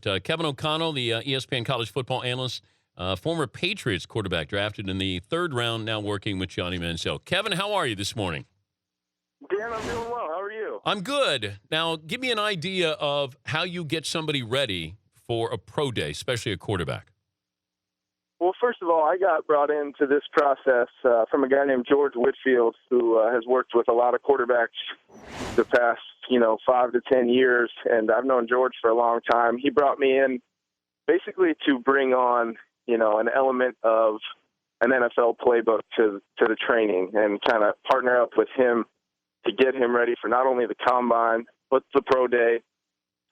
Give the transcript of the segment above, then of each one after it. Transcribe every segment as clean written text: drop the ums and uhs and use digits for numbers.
But Kevin O'Connell, the ESPN college football analyst, former Patriots quarterback, drafted in the third round, now working with Johnny Manziel. Kevin, how are you this morning? Dan, I'm doing well. How are you? I'm good. Now, give me an idea of how you get somebody ready for a pro day, especially a quarterback. Well, first of all, I got brought into this process from a guy named George Whitfield, who has worked with a lot of quarterbacks the past, 5 to 10 years, and I've known George for a long time. He brought me in basically to bring on, an element of an NFL playbook to the training and kind of partner up with him to get him ready for not only the combine, but the pro day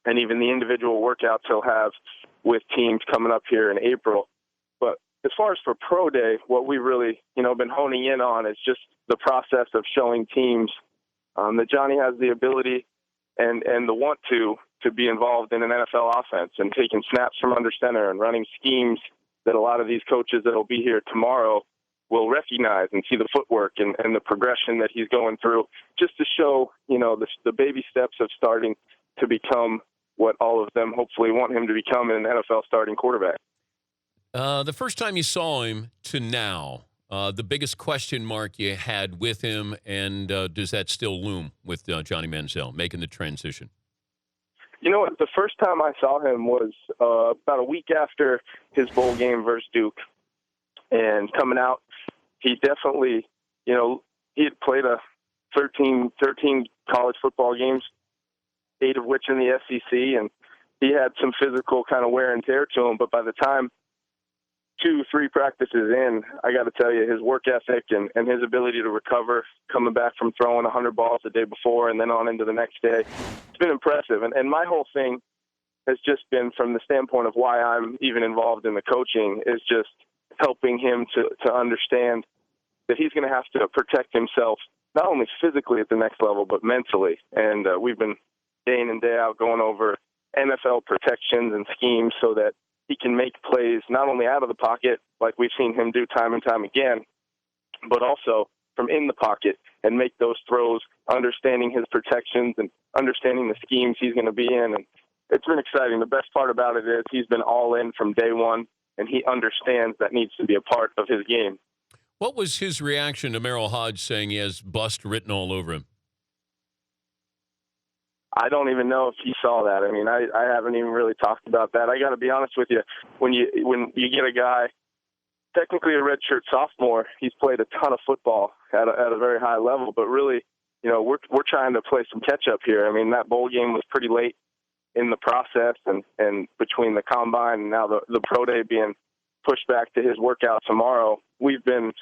and even the individual workouts he'll have with teams coming up here in April. But as far as for pro day, what we really, been honing in on is just the process of showing teams that Johnny has the ability and the want to be involved in an NFL offense and taking snaps from under center and running schemes that a lot of these coaches that will be here tomorrow will recognize and see the footwork and the progression that he's going through, just to show, the baby steps of starting to become what all of them hopefully want him to become an NFL starting quarterback. The first time you saw him to now, the biggest question mark you had with him, and does that still loom with Johnny Manziel making the transition? You know what? The first time I saw him was about a week after his bowl game versus Duke. And coming out, he definitely, he had played 13 college football games, 8 of which in the SEC, and he had some physical kind of wear and tear to him. But by the time 2-3 practices in, I got to tell you, his work ethic and his ability to recover, coming back from throwing 100 balls the day before and then on into the next day, it's been impressive. And my whole thing has just been, from the standpoint of why I'm even involved in the coaching, is just helping him to understand that he's going to have to protect himself, not only physically at the next level, but mentally. And we've been day in and day out going over NFL protections and schemes so that he can make plays not only out of the pocket, like we've seen him do time and time again, but also from in the pocket and make those throws, understanding his protections and understanding the schemes he's going to be in. And it's been exciting. The best part about it is he's been all in from day one, and he understands that needs to be a part of his game. What was his reaction to Merrill Hodge saying he has bust written all over him? I don't even know if he saw that. I mean, I haven't even really talked about that. I got to be honest with you. When you get a guy, technically a redshirt sophomore, he's played a ton of football at a very high level. But really, we're trying to play some catch up here. I mean, that bowl game was pretty late in the process, and between the combine and now the pro day being pushed back to his workout tomorrow, we've been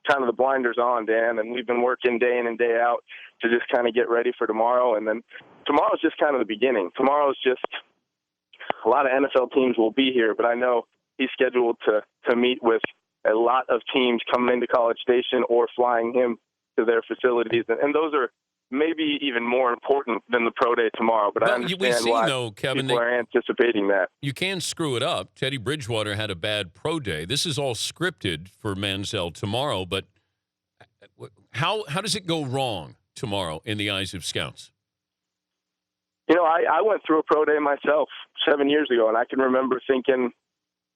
kind of the blinders on, Dan, and we've been working day in and day out to just kind of get ready for tomorrow. And then tomorrow's just kind of the beginning. Tomorrow's just, a lot of NFL teams will be here, but I know he's scheduled to meet with a lot of teams coming into College Station or flying him to their facilities. And those are maybe even more important than the pro day tomorrow. But I understand why Kevin, people are anticipating that. You can screw it up. Teddy Bridgewater had a bad pro day. This is all scripted for Manziel tomorrow, but how does it go wrong tomorrow in the eyes of scouts? I went through a pro day myself 7 years ago, and I can remember thinking,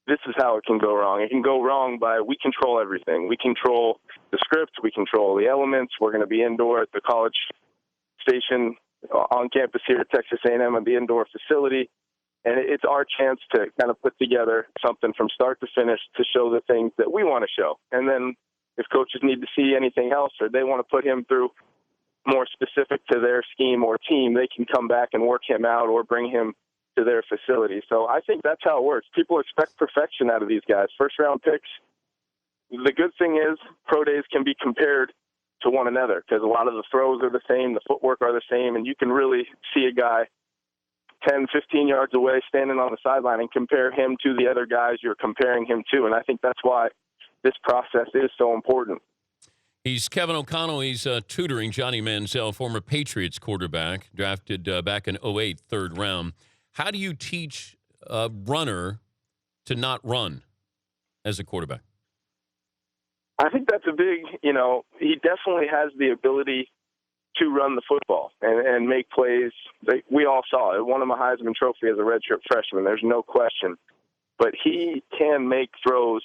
this is how it can go wrong. It can go wrong by, we control everything. We control the script. We control the elements. We're going to be indoor at the College Station on campus here at Texas A&M at the indoor facility. And it's our chance to kind of put together something from start to finish to show the things that we want to show. And then if coaches need to see anything else or they want to put him through more specific to their scheme or team, they can come back and work him out or bring him to their facility. So I think that's how it works. People expect perfection out of these guys. First-round picks. The good thing is pro days can be compared to one another because a lot of the throws are the same, the footwork are the same, and you can really see a guy 10, 15 yards away standing on the sideline and compare him to the other guys you're comparing him to. And I think that's why this process is so important. He's Kevin O'Connell. He's tutoring Johnny Manziel, former Patriots quarterback, drafted back in 2008, third round. How do you teach a runner to not run as a quarterback? I think that's a big, he definitely has the ability to run the football and make plays. We all saw it. Won him a Heisman Trophy as a redshirt freshman. There's no question. But he can make throws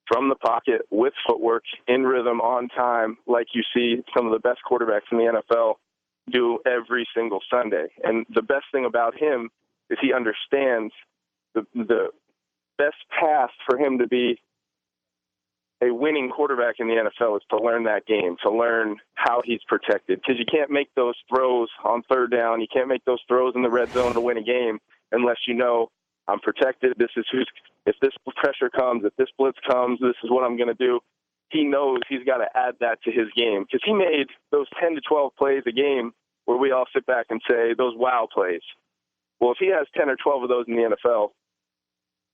from the pocket with footwork, in rhythm, on time, like you see some of the best quarterbacks in the NFL do every single Sunday. And the best thing about him is he understands the best path for him to be a winning quarterback in the NFL is to learn that game, to learn how he's protected. Because you can't make those throws on third down. You can't make those throws in the red zone to win a game unless you know I'm protected. If this pressure comes, if this blitz comes, this is what I'm going to do. He knows he's got to add that to his game because he made those 10 to 12 plays a game where we all sit back and say those wow plays. Well, if he has 10 or 12 of those in the NFL,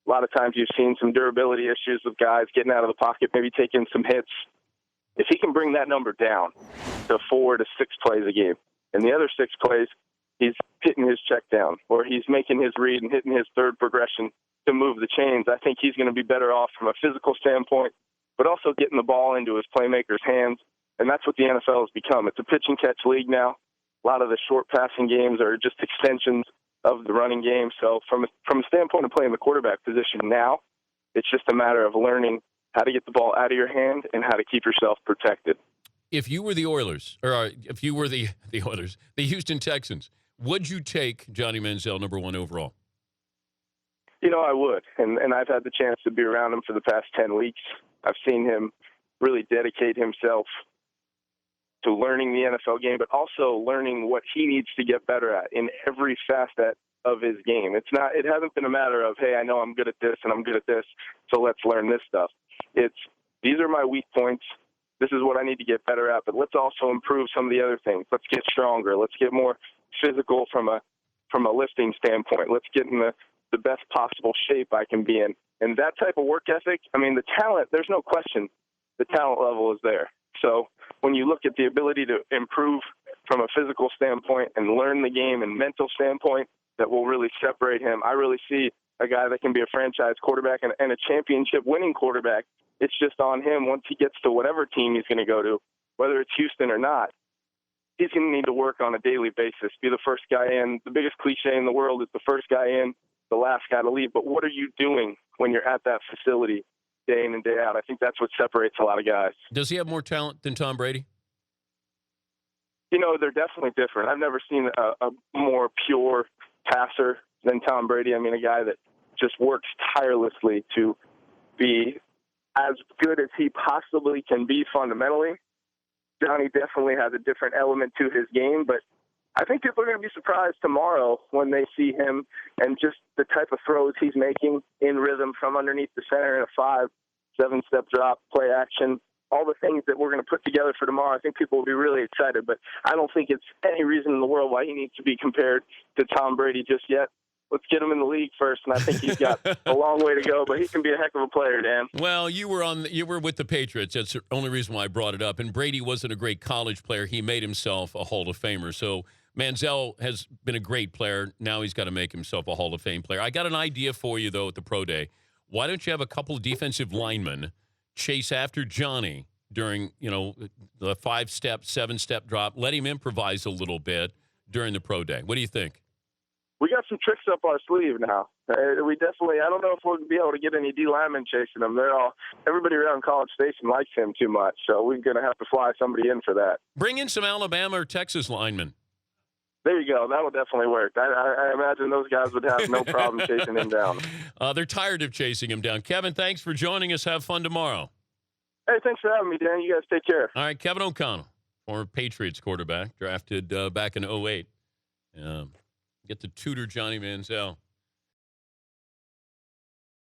a lot of times you've seen some durability issues with guys getting out of the pocket, maybe taking some hits. If he can bring that number down to 4 to 6 plays a game, and the other 6 plays, he's hitting his check down, or he's making his read and hitting his third progression to move the chains, I think he's going to be better off from a physical standpoint, but also getting the ball into his playmakers' hands. And that's what the NFL has become. It's a pitch and catch league now. A lot of the short passing games are just extensions of the running game. So from a standpoint of playing the quarterback position now, it's just a matter of learning how to get the ball out of your hand and how to keep yourself protected. If you were the Oilers, or if you were the Oilers, the Houston Texans, would you take Johnny Manziel number 1 overall? You know, I would. And I've had the chance to be around him for the past 10 weeks. I've seen him really dedicate himself to learning the NFL game, but also learning what he needs to get better at in every facet of his game. It hasn't been a matter of, hey, I know I'm good at this and I'm good at this, so let's learn this stuff. These are my weak points. This is what I need to get better at, but let's also improve some of the other things. Let's get stronger. Let's get more physical from a lifting standpoint. Let's get in the best possible shape I can be in. And that type of work ethic, I mean, the talent, there's no question the talent level is there. So when you look at the ability to improve from a physical standpoint and learn the game and mental standpoint that will really separate him, I really see a guy that can be a franchise quarterback and a championship winning quarterback. It's just on him once he gets to whatever team he's going to go to, whether it's Houston or not. He's going to need to work on a daily basis, be the first guy in. The biggest cliche in the world is the first guy in, the last guy to leave. But what are you doing when you're at that facility day in and day out? I think that's what separates a lot of guys. Does he have more talent than Tom Brady? You know, they're definitely different. I've never seen a more pure passer than Tom Brady. I mean, a guy that just works tirelessly to be as good as he possibly can be fundamentally. Johnny definitely has a different element to his game, but I think people are going to be surprised tomorrow when they see him and just the type of throws he's making in rhythm from underneath the center in a 5-7 step drop, play action, all the things that we're going to put together for tomorrow. I think people will be really excited, but I don't think it's any reason in the world why he needs to be compared to Tom Brady just yet. Let's get him in the league first, and I think he's got a long way to go, but he can be a heck of a player, Dan. Well, you were with the Patriots. That's the only reason why I brought it up. And Brady wasn't a great college player. He made himself a Hall of Famer. So Manziel has been a great player. Now he's got to make himself a Hall of Fame player. I got an idea for you, though, at the Pro Day. Why don't you have a couple of defensive linemen chase after Johnny during, the 5-step, 7-step drop? Let him improvise a little bit during the Pro Day. What do you think? We got some tricks up our sleeve now. We definitely, I don't know if we'll be able to get any D linemen chasing him. Everybody around College Station likes him too much, so we're going to have to fly somebody in for that. Bring in some Alabama or Texas linemen. There you go. That will definitely work. I imagine those guys would have no problem chasing him down. They're tired of chasing him down. Kevin, thanks for joining us. Have fun tomorrow. Hey, thanks for having me, Dan. You guys take care. All right, Kevin O'Connell, former Patriots quarterback, drafted back in 2008. Get to tutor Johnny Manziel.